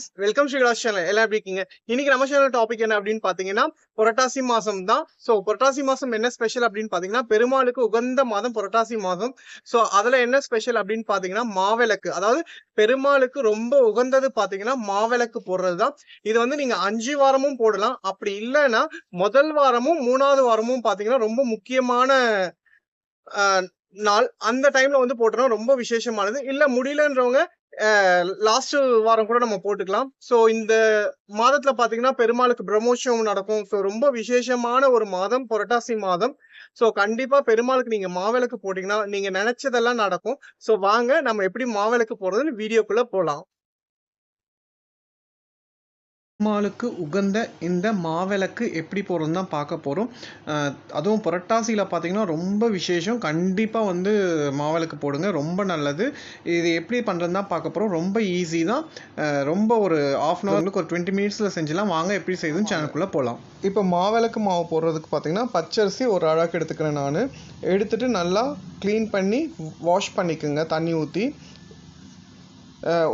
Friends, welcome Sri Kalash channel. எல்லாம் எப்படி இருக்கீங்க? இன்னைக்கு நம்ம சேனல் டாபிக் என்ன அப்படின்னு பாத்தீங்கன்னா புரட்டாசி மாசம் தான். ஸோ புரட்டாசி மாசம் என்ன ஸ்பெஷல் அப்படின்னு பாத்தீங்கன்னா பெருமாளுக்கு உகந்த மாதம் புரட்டாசி மாதம். ஸோ அதுல என்ன ஸ்பெஷல் அப்படின்னு பாத்தீங்கன்னா மாவிளக்கு. அதாவது பெருமாளுக்கு ரொம்ப உகந்தது பாத்தீங்கன்னா மாவிளக்கு போடுறதுதான். இது வந்து நீங்க 5 வாரமும் போடலாம். அப்படி இல்லைன்னா முதல் வாரமும் 3வது வாரமும் பாத்தீங்கன்னா ரொம்ப முக்கியமான நாள். அந்த டைம்ல வந்து போட்டோம்னா ரொம்ப விசேஷமானது. இல்ல முடியலன்றவங்க லாஸ்ட் வாரம் கூட நம்ம போட்டுக்கலாம். சோ இந்த மாதத்துல பாத்தீங்கன்னா பெருமாளுக்கு பிரம்மோற்சவம் நடக்கும். சோ ரொம்ப விசேஷமான ஒரு மாதம் புரட்டாசி மாதம். சோ கண்டிப்பா பெருமாளுக்கு நீங்க மாவிளக்கு போட்டீங்கன்னா நீங்க நினைச்சதெல்லாம் நடக்கும். சோ வாங்க நம்ம எப்படி மாவிளக்கு போடுறதுன்னு வீடியோக்குள்ள போலாம். பெருமாளுக்கு உகந்த இந்த மாவிளக்கு எப்படி போடுறதுன்னு தான் பார்க்க போகிறோம். அதுவும் புரட்டாசியில் பார்த்தீங்கன்னா ரொம்ப விசேஷம். கண்டிப்பாக வந்து மாவிளக்கு போடுங்க, ரொம்ப நல்லது. இது எப்படி பண்ணுறதுன்னு தான் பார்க்க போகிறோம். ரொம்ப ஈஸி தான். ரொம்ப ஒரு ½ அன் ஹவருக்கு ஒரு 20 மினிட்ஸில் செஞ்சிடலாம். வாங்க எப்படி செய்யுதுன்னு சேனலுக்குள்ளே போகலாம். இப்போ மாவிளக்கு மாவு போடுறதுக்கு பார்த்தீங்கன்னா பச்சரிசி ஒரு அழகு எடுத்துக்கிறேன். நான் எடுத்துகிட்டு நல்லா க்ளீன் பண்ணி வாஷ் பண்ணிக்கோங்க தண்ணி ஊற்றி.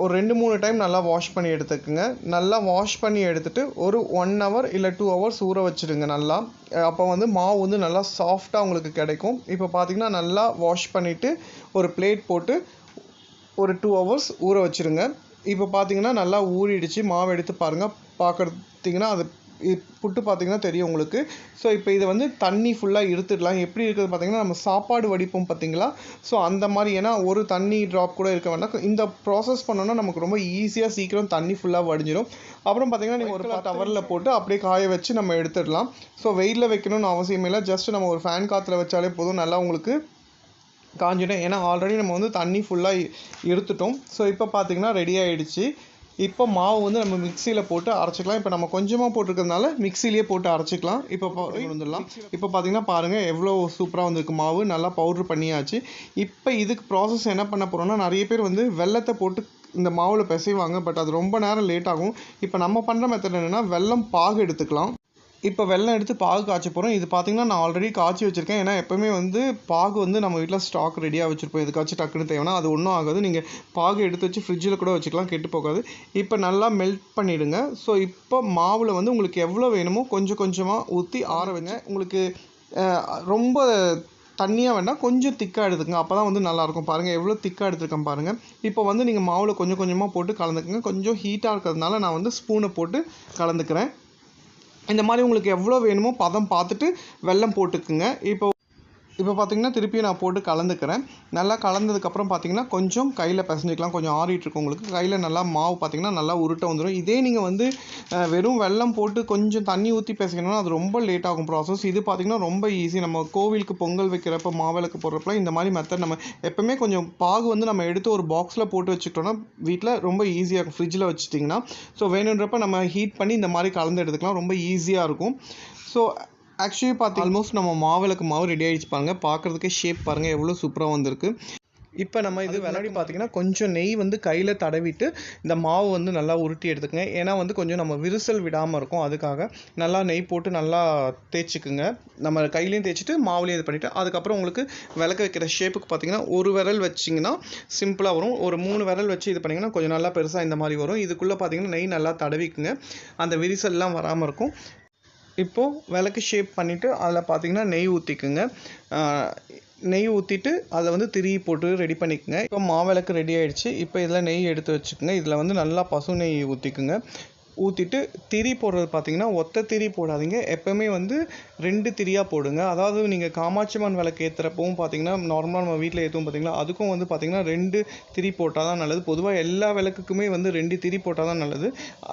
ஒரு 2-3 டைம் நல்லா வாஷ் பண்ணி எடுத்துக்கோங்க. நல்லா வாஷ் பண்ணி எடுத்துகிட்டு ஒரு 1 ஹவர் இல்லை 2 ஹவர்ஸ் ஊற வச்சுடுங்க நல்லா. அப்போ வந்து மாவு வந்து நல்லா சாஃப்டாக உங்களுக்கு கிடைக்கும். இப்போ பார்த்தீங்கன்னா நல்லா வாஷ் பண்ணிவிட்டு ஒரு பிளேட் போட்டு ஒரு 2 ஹவர்ஸ் ஊற வச்சுருங்க. இப்போ பார்த்தீங்கன்னா நல்லா ஊறிடுச்சு. மாவு எடுத்து பாருங்கள். பார்க்குறீங்கன்னா அது புட்டு பார்த்தீங்கன்னா தெரியும் உங்களுக்கு. ஸோ இப்போ இதை வந்து தண்ணி ஃபுல்லாக இருத்துடலாம். எப்படி இருக்குது பார்த்தீங்கன்னா நம்ம சாப்பாடு வடிப்போம் பார்த்தீங்களா? ஸோ அந்த மாதிரி, ஏன்னா ஒரு தண்ணி ட்ராப் கூட இருக்க வேண்டாம். இந்த ப்ராசஸ் பண்ணோன்னா நமக்கு ரொம்ப ஈஸியாக சீக்கிரம் தண்ணி ஃபுல்லாக வடிஞ்சிடும். அப்புறம் பார்த்தீங்கன்னா நீங்கள் ஒரு 10 ஹவரில் போட்டு அப்படியே காய வச்சு நம்ம எடுத்துடலாம். ஸோ வெயிலில் வைக்கணும்னு அவசியம் இல்லை. ஜஸ்ட் நம்ம ஒரு ஃபேன் காற்றுல வச்சாலே போதும், நல்லா உங்களுக்கு காஞ்சிடும். ஏன்னா ஆல்ரெடி நம்ம வந்து தண்ணி ஃபுல்லாக இருத்துட்டோம். ஸோ இப்போ பார்த்தீங்கன்னா ரெடி ஆகிடுச்சு. இப்போ மாவு வந்து நம்ம மிக்சியில் போட்டு அரைச்சிக்கலாம். இப்போ நம்ம கொஞ்சமாக போட்டிருக்கிறதுனால மிக்சிலேயே போட்டு அரைச்சிக்கலாம். இப்போ வந்துடலாம். இப்போ பார்த்தீங்கன்னா பாருங்கள் எவ்வளோ சூப்பராக வந்திருக்கு மாவு. நல்லா பவுட்ரு பண்ணியாச்சு. இப்போ இதுக்கு ப்ராசஸ் என்ன பண்ண போகிறோம்னா, நிறைய பேர் வந்து வெல்லத்தை போட்டு இந்த மாவில் பிசைவாங்க. பட் அது ரொம்ப நேரம் லேட் ஆகும். இப்போ நம்ம பண்ணுற மெத்தட் என்னென்னா வெல்லம் பாகு எடுத்துக்கலாம். இப்போ வெல்லம் எடுத்து பாகு காய்ச்ச போகிறோம். இது பார்த்திங்கன்னா நான் ஆல்ரெடி காய்ச்சி வச்சுருக்கேன். ஏன்னா எப்போவுமே வந்து பாகு வந்து நம்ம வீட்டில் ஸ்டாக் ரெடியாக வச்சுருப்போம். எதுக்காச்சும் டக்குன்னு தேவைன்னா அது ஒன்றும் ஆகாது. நீங்கள் பாகு எடுத்து வச்சு ஃப்ரிட்ஜில் கூட வச்சுக்கலாம், கெட்டு போகாது. இப்போ நல்லா மெல்ட் பண்ணிவிடுங்க. ஸோ இப்போ மாவில் வந்து உங்களுக்கு எவ்வளோ வேணுமோ கொஞ்சம் கொஞ்சமாக ஊற்றி ஆற வைங்க. உங்களுக்கு ரொம்ப தண்ணியாக வேண்டாம், கொஞ்சம் திக்காக எடுத்துக்கங்க. அப்போ தான் வந்து நல்லாயிருக்கும். பாருங்கள் எவ்வளோ திக்காக எடுத்துருக்கேன் பாருங்கள். இப்போ வந்து நீங்கள் மாவில் கொஞ்சம் கொஞ்சமாக போட்டு கலந்துக்குங்க. கொஞ்சம் ஹீட்டாக இருக்கிறதுனால நான் வந்து ஸ்பூனை போட்டு கலந்துக்கிறேன். இந்த மாதிரி உங்களுக்கு எவ்வளோ வேணுமோ பதம் பார்த்துட்டு வெல்லம் போட்டுக்குங்க. இப்போ பார்த்தீங்கன்னா திருப்பி நான் போட்டு கலந்துக்கிறேன். நல்லா கலந்ததுக்கப்புறம் பார்த்தீங்கன்னா கொஞ்சம் கையில் பிசைஞ்சிக்கலாம். கொஞ்சம் ஆறிட்டுருக்கு உங்களுக்கு. கையில் நல்லா மாவு பார்த்தீங்கன்னா நல்லா உருட்ட வந்துடும். இதே நீங்கள் வந்து வெறும் வெல்லம் போட்டு கொஞ்சம் தண்ணி ஊற்றி பிசைக்கணும்னா அது ரொம்ப லேட் ஆகும் ப்ராசஸ். இது பார்த்திங்கன்னா ரொம்ப ஈஸி. நம்ம கோவிலுக்கு பொங்கல் வைக்கிறப்ப மாவிளக்கு போடுறப்பலாம் இந்த மாதிரி மெத்தட் நம்ம எப்போவுமே கொஞ்சம் பாகு வந்து நம்ம எடுத்து ஒரு பாக்ஸில் போட்டு வச்சுக்கிட்டோம்னா வீட்டில் ரொம்ப ஈஸியாக இருக்கும். ஃப்ரிட்ஜில் வச்சுட்டிங்கன்னா ஸோ வேணுன்றப்ப நம்ம ஹீட் பண்ணி இந்த மாதிரி கலந்து எடுத்துக்கலாம். ரொம்ப ஈஸியாக இருக்கும். ஸோ ஆக்சுவலி பார்த்து ஆல்மோஸ்ட் நம்ம மாவிளக்கு மாவு ரெடி ஆகிடுச்சு. பாருங்கள், பார்க்குறதுக்கே ஷேப் பாருங்கள் எவ்வளோ சூப்பராக வந்திருக்கு. இப்போ நம்ம இது விளையாடி பார்த்தீங்கன்னா கொஞ்சம் நெய் வந்து கையில் தடவிட்டு இந்த மாவு வந்து நல்லா உருட்டி எடுத்துக்கங்க. ஏன்னா வந்து கொஞ்சம் நம்ம விரிசல் விடாமல் இருக்கும். அதுக்காக நல்லா நெய் போட்டு நல்லா தேய்ச்சிக்குங்க. நம்ம கையிலையும் தேய்ச்சிட்டு மாவுலையும் இது பண்ணிவிட்டு அதுக்கப்புறம் உங்களுக்கு விளக்க வைக்கிற ஷேப்புக்கு பார்த்தீங்கன்னா ஒரு விரல் வச்சிங்கன்னா சிம்பிளாக வரும். ஒரு 3 விரல் வச்சு இது பண்ணிங்கன்னா கொஞ்சம் நல்லா பெருசாக இந்த மாதிரி வரும். இதுக்குள்ளே பார்த்தீங்கன்னா நெய் நல்லா தடவிக்குங்க. அந்த விரிசல்லாம் வராமல் இருக்கும். இப்போது விளக்கு ஷேப் பண்ணிவிட்டு அதில் பார்த்தீங்கன்னா நெய் ஊற்றிக்குங்க. நெய் ஊற்றிட்டு அதில் வந்து திரி போட்டு ரெடி பண்ணிக்கோங்க. இப்போ மாவிளக்கு ரெடி ஆகிடுச்சு. இப்போ இதில் நெய் எடுத்து வச்சுக்கோங்க. இதில் வந்து நல்லா பசு நெய் ஊற்றிக்குங்க. ஊற்றிட்டு திரி போடுறது பார்த்தீங்கன்னா ஒத்த திரி போடாதீங்க. எப்போவுமே வந்து 2 திரியாக போடுங்க. அதாவது நீங்கள் காமாட்சியம்மன் விளக்கு ஏற்றுறப்பவும் பார்த்தீங்கன்னா நார்மலாக நம்ம வீட்டில் ஏற்றுவோம் பார்த்தீங்களா, அதுக்கும் வந்து பார்த்தீங்கன்னா 2 திரி போட்டால் தான் நல்லது. பொதுவாக எல்லா விளக்குக்குமே வந்து 2 திரி போட்டால் தான் நல்லது.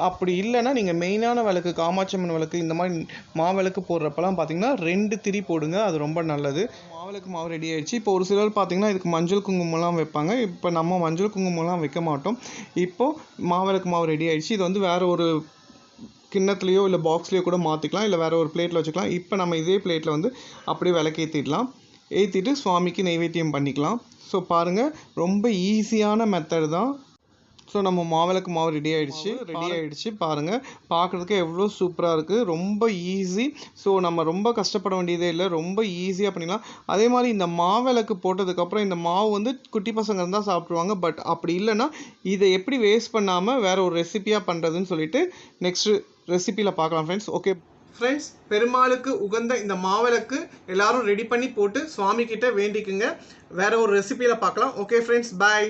அப்படி இல்லைன்னா நீங்கள் மெயினான விளக்கு காமாட்சியம்மன் விளக்கு இந்த மாதிரி மாவிளக்கு போடுறப்பெல்லாம் பார்த்தீங்கன்னா 2 திரி போடுங்க. அது ரொம்ப நல்லது. மாவிளக்கு மாவு ரெடி ஆகிடுச்சு. இப்போ ஒரு சிலர் பார்த்தீங்கன்னா இதுக்கு மஞ்சள் குங்குமம்லாம் வைப்பாங்க. இப்போ நம்ம மஞ்சள் குங்குமம்லாம் வைக்க மாட்டோம். இப்போது மாவிளக்கு மாவு ரெடி ஆகிடுச்சு. இது வந்து வேறு ஒரு கிண்ணத்துலேயோ இல்லை பாக்ஸ்லேயோ கூட மாற்றிக்கலாம், இல்லை வேறு ஒரு பிளேட்டில் வச்சுக்கலாம். இப்போ நம்ம இதே பிளேட்டில் வந்து அப்படியே விளக்கு ஏற்றிடலாம். ஏற்றிட்டு சுவாமிக்கு நைவேத்தியம் பண்ணிக்கலாம். ஸோ பாருங்கள் ரொம்ப ஈஸியான மெத்தட் தான். ஸோ நம்ம மாவிளக்கு மாவு ரெடி ஆயிடுச்சு பாருங்கள். பார்க்குறதுக்கு எவ்வளோ சூப்பராக இருக்குது. ரொம்ப ஈஸி. ஸோ நம்ம ரொம்ப கஷ்டப்பட வேண்டியதே இல்லை. ரொம்ப ஈஸியாக பண்ணிடலாம். அதே மாதிரி இந்த மாவிளக்கு போட்டதுக்கப்புறம் இந்த மாவு வந்து குட்டி பசங்க இருந்தால் சாப்பிட்ருவாங்க. பட் அப்படி இல்லைன்னா இதை எப்படி வேஸ்ட் பண்ணாமல் வேற ஒரு ரெசிபியாக பண்ணுறதுன்னு சொல்லிட்டு நெக்ஸ்ட் ரெசிபியில் பார்க்கலாம் ஃப்ரெண்ட்ஸ். ஓகே ஃப்ரெண்ட்ஸ், பெருமாளுக்கு உகந்த இந்த மாவிளக்கு எல்லாரும் ரெடி பண்ணி போட்டு சுவாமி கிட்ட வேண்டிக்குங்க. வேற ஒரு ரெசிபியில் பார்க்கலாம். ஓகே ஃப்ரெண்ட்ஸ், பாய்.